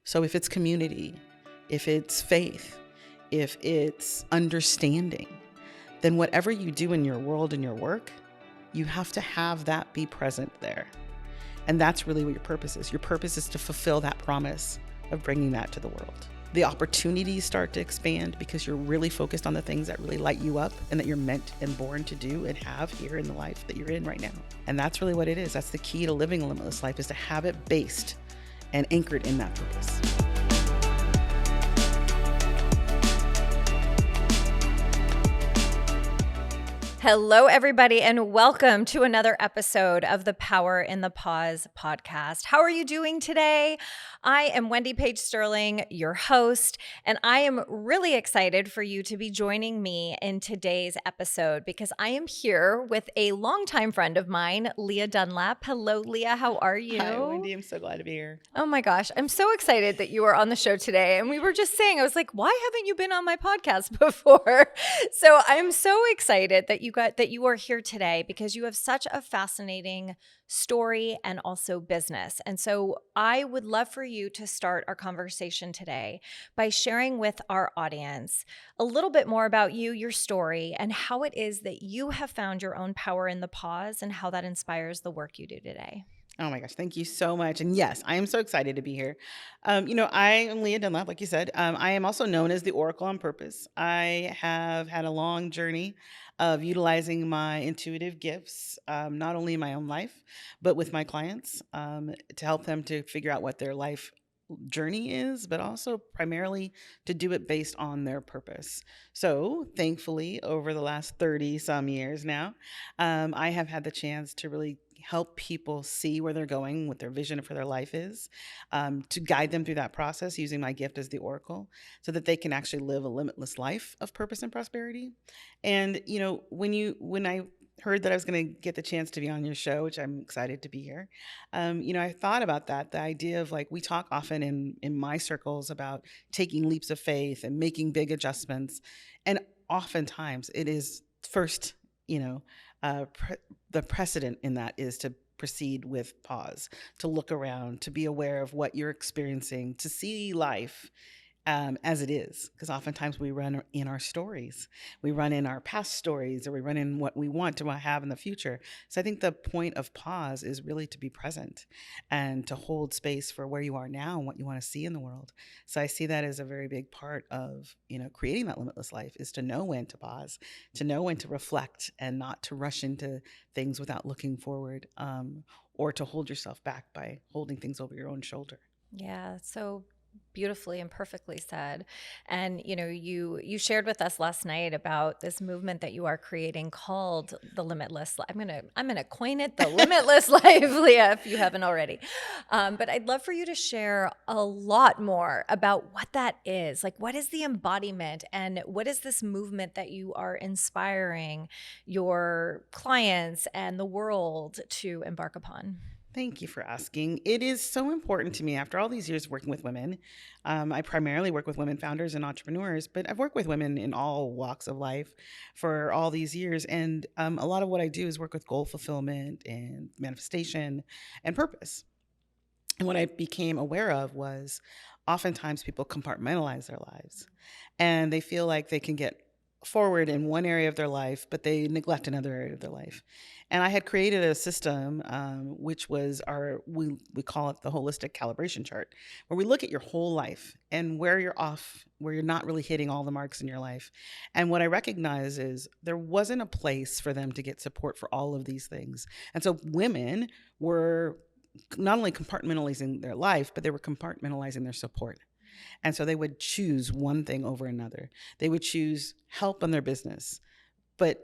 So if it's community, if it's faith, if it's understanding, then whatever you do in your world and your work, you have to have that be present there. And that's really what your purpose is. Your purpose is to fulfill that promise of bringing that to the world. The opportunities start to expand because you're really focused on the things that really light you up and that you're meant and born to do and have here in the life that you're in right now. And that's really what it is. That's the key to living a limitless life, is to have it based and anchored in that purpose. Hello, everybody, and welcome to another episode of the Power in the Pause podcast. How are you doing today? I am Wendy Paige Sterling, your host, and I am really excited for you to be joining me in today's episode because I am here with a longtime friend of mine, Lia Dunlap. Hello, Lia. How are you? Hi, Wendy. I'm so glad to be here. Oh my gosh. I'm so excited that you are on the show today. And we were just saying, I was like, why haven't you been on my podcast before? So I'm so excited that you are here today because you have such a fascinating story and also business. And so I would love for you to start our conversation today by sharing with our audience a little bit more about you, your story, and how it is that you have found your own power in the pause and how that inspires the work you do today. Oh my gosh, thank you so much. And yes, I am so excited to be here. I am Lia Dunlap, like you said. I am also known as the Oracle on Purpose. I have had a long journey of utilizing my intuitive gifts, not only in my own life, but with my clients, to help them to figure out what their life journey is, but also primarily to do it based on their purpose. So thankfully, over the last 30 some years now, I have had the chance to really help people see where they're going, what their vision for their life is, to guide them through that process using my gift as the Oracle so that they can actually live a limitless life of purpose and prosperity. And, when I heard that I was going to get the chance to be on your show, which I'm excited to be here. I thought about that, the idea of like, we talk often in my circles about taking leaps of faith and making big adjustments. And oftentimes it is first, the precedent in that is to proceed with pause, to look around, to be aware of what you're experiencing, to see life as it is. Because oftentimes we run in our stories, we run in our past stories, or we run in what we want to have in the future. So I think the point of pause is really to be present and to hold space for where you are now and what you want to see in the world. So I see that as a very big part of, creating that limitless life, is to know when to pause, to know when to reflect and not to rush into things without looking forward, or to hold yourself back by holding things over your own shoulder. Yeah, so beautifully and perfectly said. And you shared with us last night about this movement that you are creating called the Limitless Life. I'm gonna coin it the Limitless Life, Lia, if you haven't already. But I'd love for you to share a lot more about what that is. Like, what is the embodiment, and what is this movement that you are inspiring your clients and the world to embark upon? Thank you for asking. It is so important to me after all these years working with women. I primarily work with women founders and entrepreneurs, but I've worked with women in all walks of life for all these years. And a lot of what I do is work with goal fulfillment and manifestation and purpose. And what I became aware of was oftentimes people compartmentalize their lives and they feel like they can get forward in one area of their life, but they neglect another area of their life. And I had created a system, which was we call it the holistic calibration chart, where we look at your whole life and where you're off, where you're not really hitting all the marks in your life. And what I recognize is there wasn't a place for them to get support for all of these things. And so women were not only compartmentalizing their life, but they were compartmentalizing their support. And so they would choose one thing over another. They would choose help on their business, but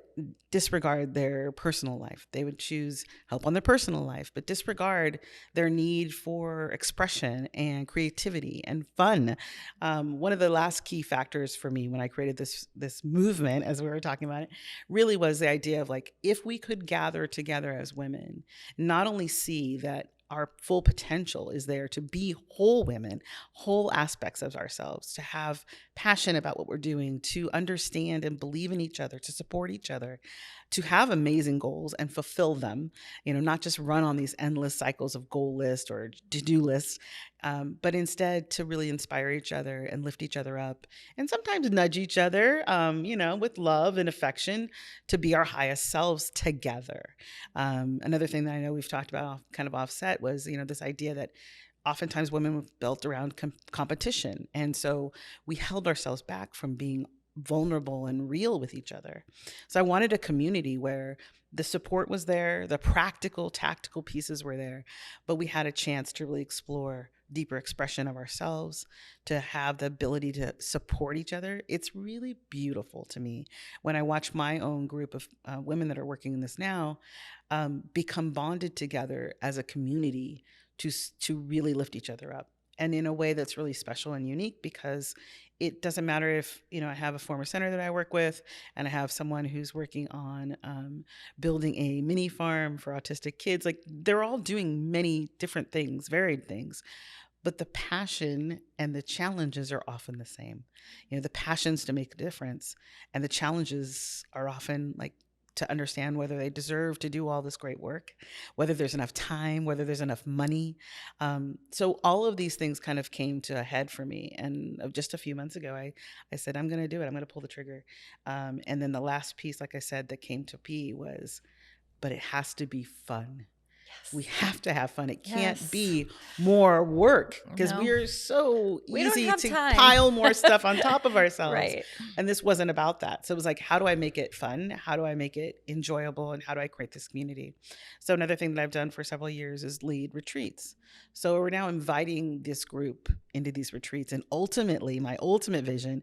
disregard their personal life. They would choose help on their personal life, but disregard their need for expression and creativity and fun. One of the last key factors for me when I created this movement, as we were talking about it, really was the idea of like, if we could gather together as women, not only see that our full potential is there to be whole women, whole aspects of ourselves, to have passion about what we're doing, to understand and believe in each other, to support each other, to have amazing goals and fulfill them, not just run on these endless cycles of goal list or to-do lists, but instead to really inspire each other and lift each other up and sometimes nudge each other, with love and affection to be our highest selves together. Another thing that I know we've talked about kind of offset was, this idea that oftentimes women were built around competition. And so we held ourselves back from being vulnerable and real with each other. So I wanted a community where the support was there, the practical, tactical pieces were there, but we had a chance to really explore deeper expression of ourselves, to have the ability to support each other. It's really beautiful to me when I watch my own group of women that are working in this now become bonded together as a community to really lift each other up, and in a way that's really special and unique, because it doesn't matter if, I have a former center that I work with, and I have someone who's working on building a mini farm for autistic kids. Like, they're all doing many different things, varied things, but the passion and the challenges are often the same. The passion's to make a difference, and the challenges are often like to understand whether they deserve to do all this great work, whether there's enough time, whether there's enough money. So all of these things kind of came to a head for me. And just a few months ago, I said, I'm going to do it. I'm going to pull the trigger. And then the last piece, like I said, that came to be was, but it has to be fun. Yes. We have to have fun. It can't Yes. be more work, because No. we are so We don't easy have to time. pile more stuff on top of ourselves. Right. And this wasn't about that. So it was like, how do I make it fun? How do I make it enjoyable? And how do I create this community? So another thing that I've done for several years is lead retreats. So we're now inviting this group into these retreats. And ultimately, my ultimate vision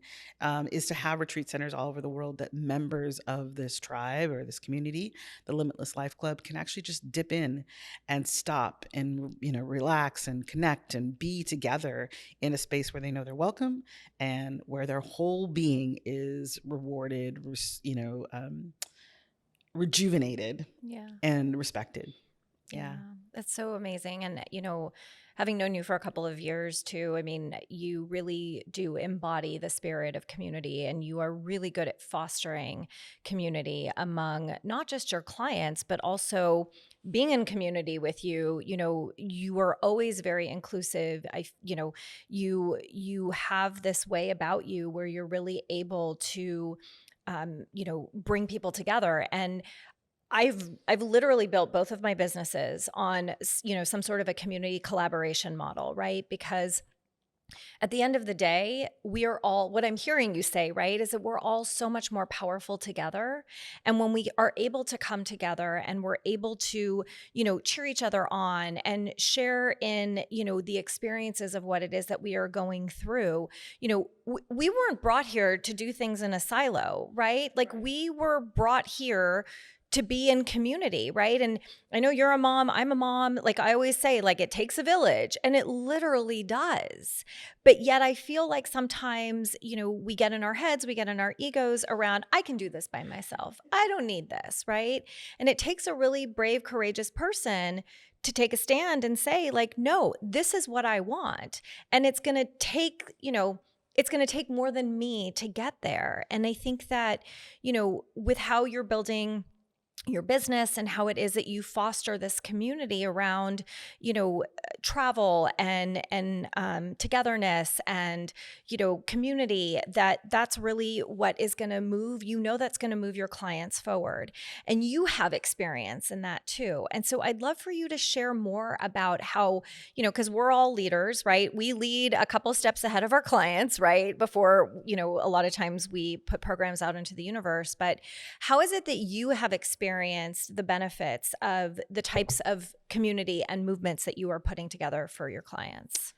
is to have retreat centers all over the world that members of this tribe or this community, the Limitless Life Club, can actually just dip in and stop and, relax and connect and be together in a space where they know they're welcome and where their whole being is rewarded, rejuvenated, and respected. Yeah. That's so amazing. And, having known you for a couple of years too, I mean, you really do embody the spirit of community, and you are really good at fostering community among not just your clients, but also being in community with you. You are always very inclusive. You have this way about you where you're really able to, bring people together. And I've literally built both of my businesses on, some sort of a community collaboration model, right? Because at the end of the day, we are all, what I'm hearing you say, right, is that we're all so much more powerful together. And when we are able to come together and we're able to, cheer each other on and share in, the experiences of what it is that we are going through, we weren't brought here to do things in a silo, right? Like, we were brought here to be in community, right? And I know you're a mom, I'm a mom. Like, I always say, like, it takes a village, and it literally does. But yet I feel like sometimes, we get in our heads, we get in our egos around, I can do this by myself. I don't need this, right? And it takes a really brave, courageous person to take a stand and say, like, no, this is what I want. And it's going to take, it's going to take more than me to get there. And I think that, with how you're building your business and how it is that you foster this community around, travel and togetherness and, community, that's really what is going to move, that's going to move your clients forward. And you have experience in that too. And so I'd love for you to share more about how, because we're all leaders, right? We lead a couple steps ahead of our clients, right? Before, a lot of times we put programs out into the universe. But how is it that you have experienced the benefits of the types of community and movements that you are putting together for your clients?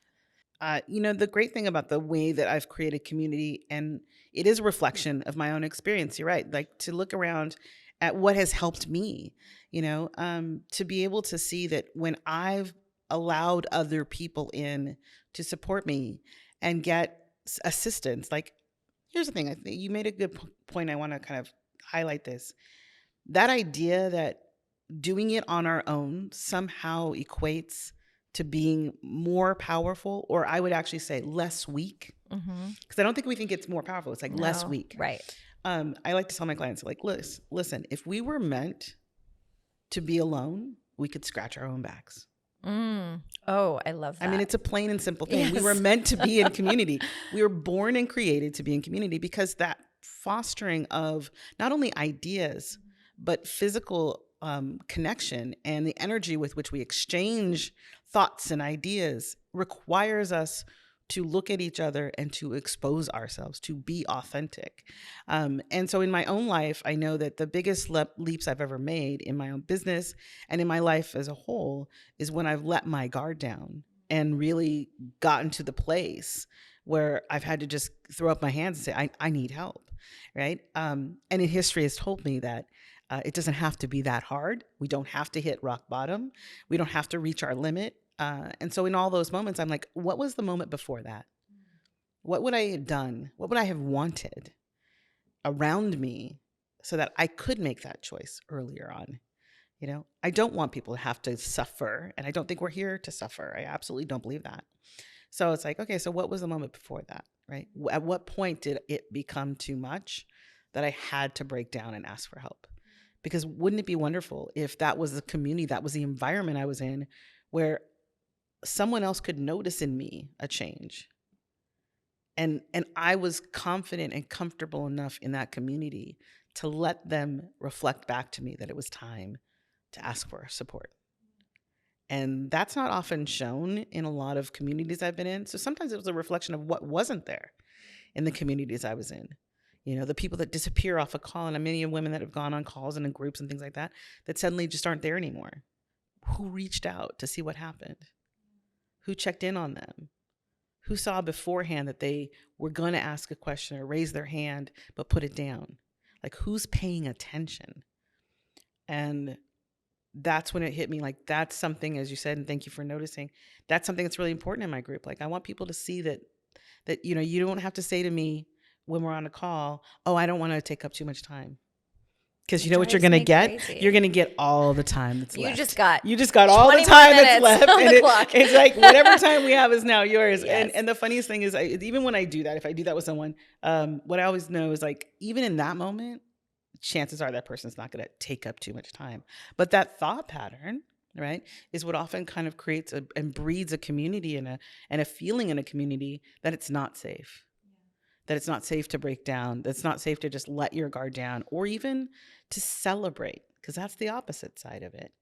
The great thing about the way that I've created community, and it is a reflection of my own experience. You're right. Like, to look around at what has helped me, to be able to see that when I've allowed other people in to support me and get assistance, like, here's the thing. I think you made a good point. I want to kind of highlight this. That idea that doing it on our own somehow equates to being more powerful, or I would actually say less weak. Because I don't think we think it's more powerful. It's like less weak. Right. I like to tell my clients, like, listen, if we were meant to be alone, we could scratch our own backs. Oh, I love I mean, that. it's a plain and simple thing. Yes. We were meant to be in community. We were born and created to be in community, because that fostering of not only ideas, but physical connection and the energy with which we exchange thoughts and ideas requires us to look at each other and to expose ourselves, to be authentic. And so in my own life, I know that the biggest leaps I've ever made in my own business and in my life as a whole is when I've let my guard down and really gotten to the place where I've had to just throw up my hands and say, I need help, right? And in history has told me that it doesn't have to be that hard. We don't have to hit rock bottom. We don't have to reach our limit. And so in all those moments, I'm like, what was the moment before that? What would I have done? What would I have wanted around me so that I could make that choice earlier on? You know, I don't want people to have to suffer, and I don't think we're here to suffer. I absolutely don't believe that. So it's like, okay, so what was the moment before that, right? At what point did it become too much that I had to break down and ask for help? Because wouldn't it be wonderful if that was the community, that was the environment I was in, where someone else could notice in me a change, and I was confident and comfortable enough in that community to let them reflect back to me that it was time to ask for support. And that's not often shown in a lot of communities I've been in. So sometimes it was a reflection of what wasn't there in the communities I was in. You know, the people that disappear off a call, and many women that have gone on calls and in groups and things like that, that suddenly just aren't there anymore. Who reached out to see what happened? Who checked in on them? Who saw beforehand that they were going to ask a question or raise their hand, but put it down? Like, who's paying attention? And that's when it hit me, like, that's something, as you said, and thank you for noticing, that's something that's really important in my group. Like, I want people to see that, you know, you don't have to say to me when we're on a call, oh, I don't want to take up too much time. Because you know what you're going to get? Crazy. You're going to get all the time that's left. You just got all the time that's left. On the clock. It's like whatever time we have is now yours. Yes. And the funniest thing is, even when I do that, if I do that with someone, what I always know is, like, even in that moment, chances are that person's not going to take up too much time. But that thought pattern, right, is what often kind of creates and breeds a community and a feeling in a community that it's not safe. That it's not safe to break down, that it's not safe to just let your guard down, or even to celebrate, because that's the opposite side of it.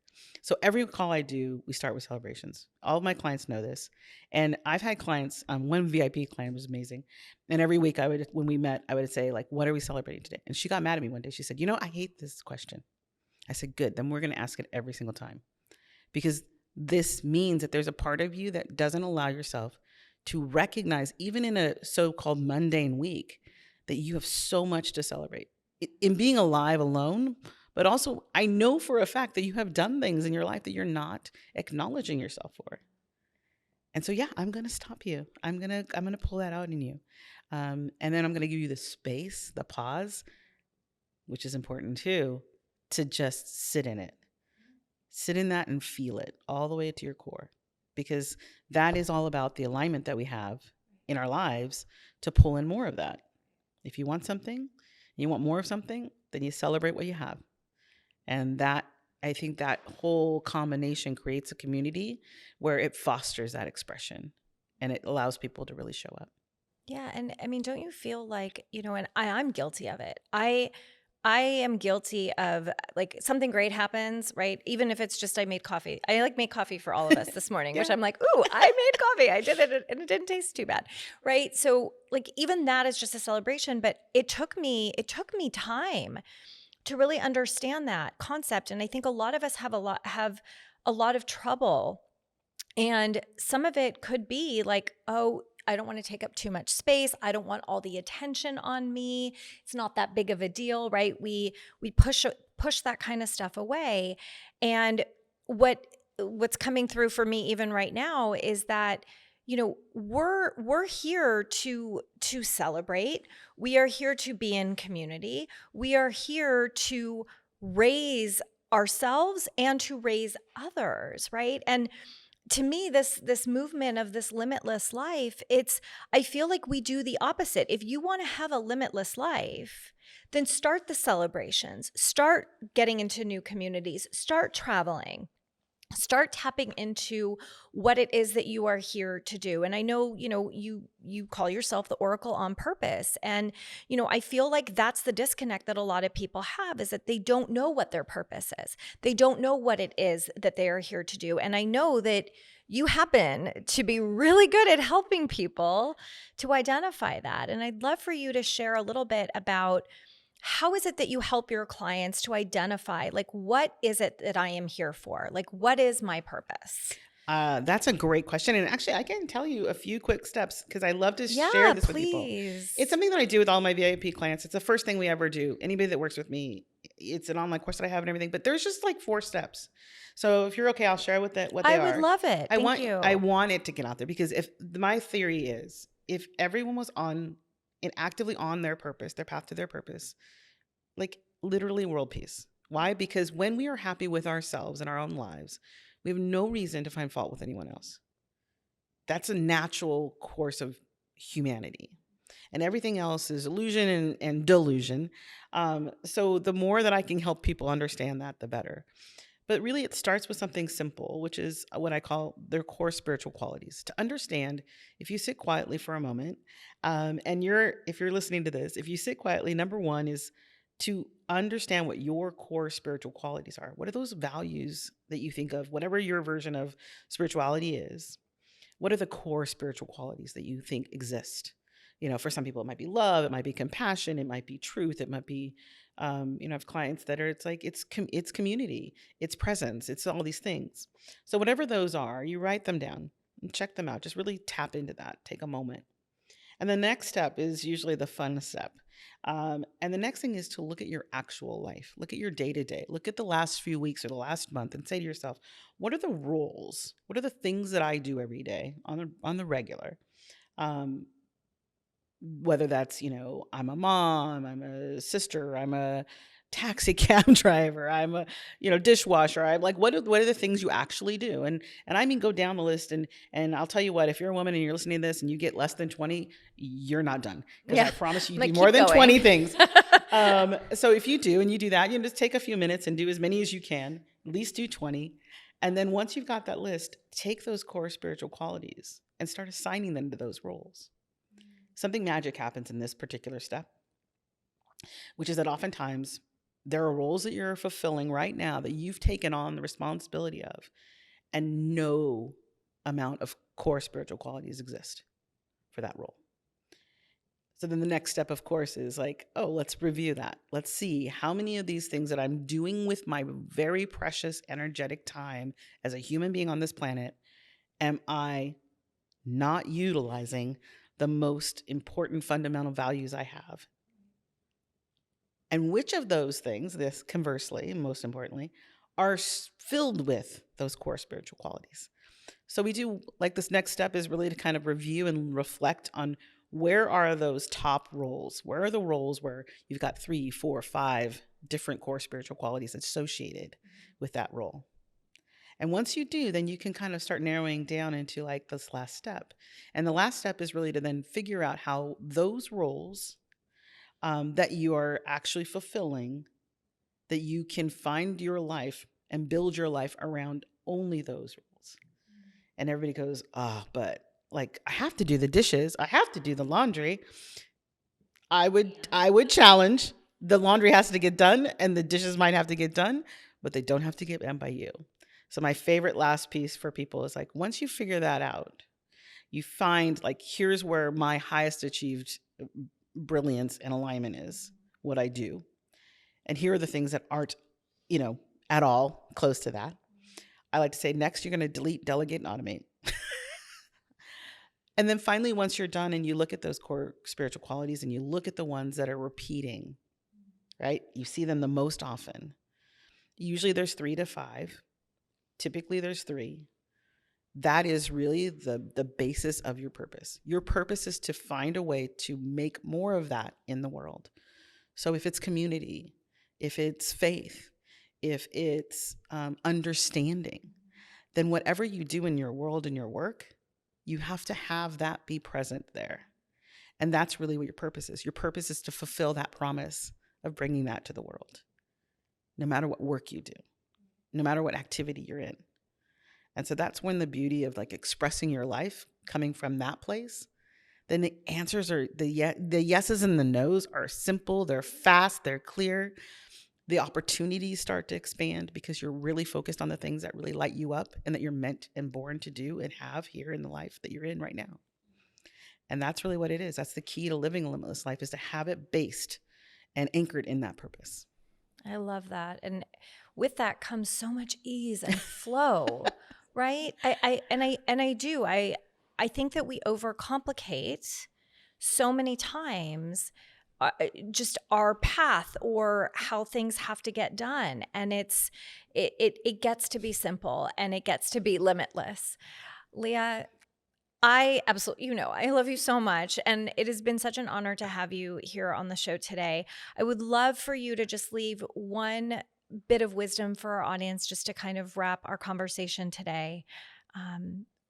So every call I do, we start with celebrations. All of my clients know this. And I've had clients, one VIP client was amazing. And every week when we met, I would say, like, what are we celebrating today? And she got mad at me one day. She said, you know, I hate this question. I said, good, then we're going to ask it every single time. Because this means that there's a part of you that doesn't allow yourself to recognize, even in a so-called mundane week, that you have so much to celebrate. In being alive alone, but also I know for a fact that you have done things in your life that you're not acknowledging yourself for. And so, yeah, I'm going to stop you. I'm going to pull that out in you. And then I'm going to give you the space, the pause, which is important too, to just sit in it. Sit in that and feel it all the way to your core. Because that is all about the alignment that we have in our lives to pull in more of that. If you want something, you want more of something, then you celebrate what you have. And that, I think that whole combination creates a community where it fosters that expression and it allows people to really show up. Yeah. And I mean, don't you feel like, you know, and I'm guilty of it. I am guilty of, like, something great happens, right? Even if it's just I made coffee. I made coffee for all of us this morning, which I'm like, ooh, I made coffee. I did it and it didn't taste too bad, right? So, like, even that is just a celebration, but it took me time to really understand that concept. And I think a lot of us have a lot of trouble. And some of it could be like, oh, I don't want to take up too much space. I don't want all the attention on me. It's not that big of a deal, right? We push that kind of stuff away. And what's coming through for me even right now is that, you know, we're here to celebrate. We are here to be in community. We are here to raise ourselves and to raise others, right? And to me, this movement of this limitless life, I feel like we do the opposite. If you want to have a limitless life, then start the celebrations, start getting into new communities, start traveling, start tapping into what it is that you are here to do. And I know, you call yourself the Oracle on purpose. And, I feel like that's the disconnect that a lot of people have, is that they don't know what their purpose is. They don't know what it is that they are here to do. And I know that you happen to be really good at helping people to identify that. And I'd love for you to share a little bit about, how is it that you help your clients to identify, like, what is it that I am here for? Like, what is my purpose? That's a great question. And actually, I can tell you a few quick steps because I love to share Yeah, this with people. please. It's something that I do with all my VIP clients. It's the first thing we ever do. Anybody that works with me, it's an online course that I have and everything, but there's just like 4 steps. So if you're okay, I'll share what they are. I would love it. Thank you. I want it to get out there because my theory is if everyone was on and actively on their purpose, their path to their purpose, like literally world peace. Why? Because when we are happy with ourselves and our own lives, we have no reason to find fault with anyone else. That's a natural course of humanity. And everything else is illusion and delusion. So the more that I can help people understand that, the better. But really, it starts with something simple, which is what I call their core spiritual qualities. To understand, if you sit quietly for a moment, and if you're listening to this, if you sit quietly, number one is to understand what your core spiritual qualities are. What are those values that you think of, whatever your version of spirituality is? What are the core spiritual qualities that you think exist? For some people, it might be love, it might be compassion, it might be truth, it might be, I have clients that are, it's like, it's community, it's presence, it's all these things. So whatever those are, you write them down and check them out. Just really tap into that, take a moment. And the next step is usually the fun step. And the next thing is to look at your actual life, look at your day to day, look at the last few weeks or the last month and say to yourself, what are the roles? What are the things that I do every day on the regular? Whether that's, I'm a mom, I'm a sister, I'm a taxi cab driver, I'm a, dishwasher. I'm like, what are the things you actually do? And I mean, go down the list and I'll tell you what, if you're a woman and you're listening to this and you get less than 20, you're not done. Because I promise you do more than 20 things. So if you do, and you do that, you just take a few minutes and do as many as you can, at least do 20. And then once you've got that list, take those core spiritual qualities and start assigning them to those roles. Something magic happens in this particular step, which is that oftentimes there are roles that you're fulfilling right now that you've taken on the responsibility of, and no amount of core spiritual qualities exist for that role. So then the next step, of course, is like, oh, let's review that. Let's see how many of these things that I'm doing with my very precious energetic time as a human being on this planet am I not utilizing the most important fundamental values I have. And which of those things, this conversely, most importantly, are filled with those core spiritual qualities. So we do, like, this next step is really to kind of review and reflect on where are those top roles? Where are the roles where you've got 3, 4, 5 different core spiritual qualities associated with that role? And once you do, then you can kind of start narrowing down into like this last step. And the last step is really to then figure out how those roles that you are actually fulfilling, that you can find your life and build your life around only those roles. And everybody goes, but like, I have to do the dishes. I have to do the laundry. I would challenge, the laundry has to get done and the dishes might have to get done, but they don't have to get done by you. So my favorite last piece for people is like, once you figure that out, you find like, here's where my highest achieved brilliance and alignment is, what I do. And here are the things that aren't, at all close to that. I like to say, next, you're going to delete, delegate, and automate. And then finally, once you're done and you look at those core spiritual qualities and you look at the ones that are repeating, right? You see them the most often. Usually there's 3 to 5. Typically there's 3. That is really the basis of your purpose. Your purpose is to find a way to make more of that in the world. So if it's community, if it's faith, if it's understanding, then whatever you do in your world and your work, you have to have that be present there. And that's really what your purpose is. Your purpose is to fulfill that promise of bringing that to the world, no matter what work you do, no matter what activity you're in. And so that's when the beauty of like expressing your life coming from that place, then the answers are the yeses and the nos are simple, they're fast, they're clear. The opportunities start to expand because you're really focused on the things that really light you up and that you're meant and born to do and have here in the life that you're in right now. And that's really what it is. That's the key to living a limitless life, is to have it based and anchored in that purpose. I love that. And with that comes so much ease and flow, right? I think that we overcomplicate so many times just our path or how things have to get done. And it gets to be simple and it gets to be limitless. Lia, I absolutely, I love you so much. And it has been such an honor to have you here on the show today. I would love for you to just leave one bit of wisdom for our audience just to kind of wrap our conversation today.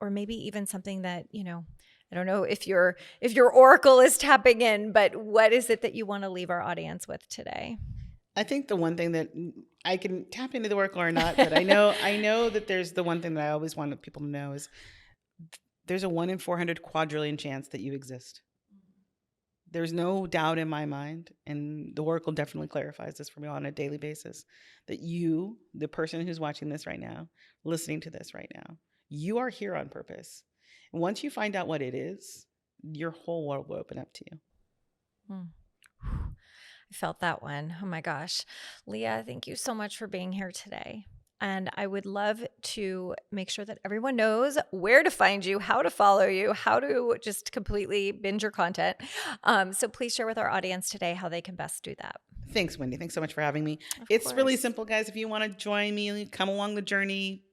Or maybe even something that, I don't know if your oracle is tapping in, but what is it that you want to leave our audience with today? I think the one thing that I can tap into the oracle or not, but I know that there's the one thing that I always want people to know is there's a 1 in 400 quadrillion chance that you exist. There's no doubt in my mind, and the oracle definitely clarifies this for me on a daily basis, that you, the person who's watching this right now, listening to this right now, you are here on purpose. And once you find out what it is, your whole world will open up to you. I felt that one. Oh my gosh. Lia, thank you so much for being here today. And I would love to make sure that everyone knows where to find you, how to follow you, how to just completely binge your content. So please share with our audience today how they can best do that. Thanks, Wendy. Thanks so much for having me. It's really simple, guys. If you want to join me, come along the journey,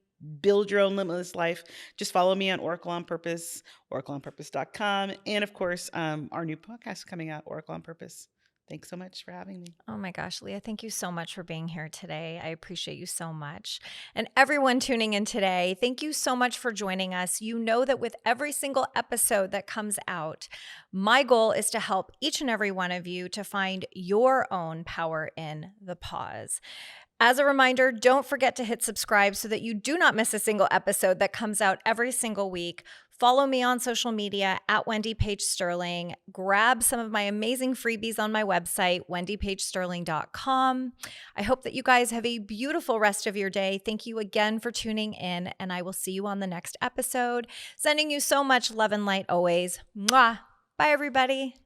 build your own limitless life, just follow me on Oracle on Purpose, oracleonpurpose.com. And of course, our new podcast is coming out, Oracle on Purpose. Thanks so much for having me. Oh my gosh, Lia, thank you so much for being here today. I appreciate you so much. And everyone tuning in today, thank you so much for joining us. You know that with every single episode that comes out, my goal is to help each and every one of you to find your own power in the pause. As a reminder, don't forget to hit subscribe so that you do not miss a single episode that comes out every single week. Follow me on social media at Wendy Paige Sterling. Grab some of my amazing freebies on my website, wendypagesterling.com. I hope that you guys have a beautiful rest of your day. Thank you again for tuning in, and I will see you on the next episode. Sending you so much love and light always. Mwah. Bye, everybody.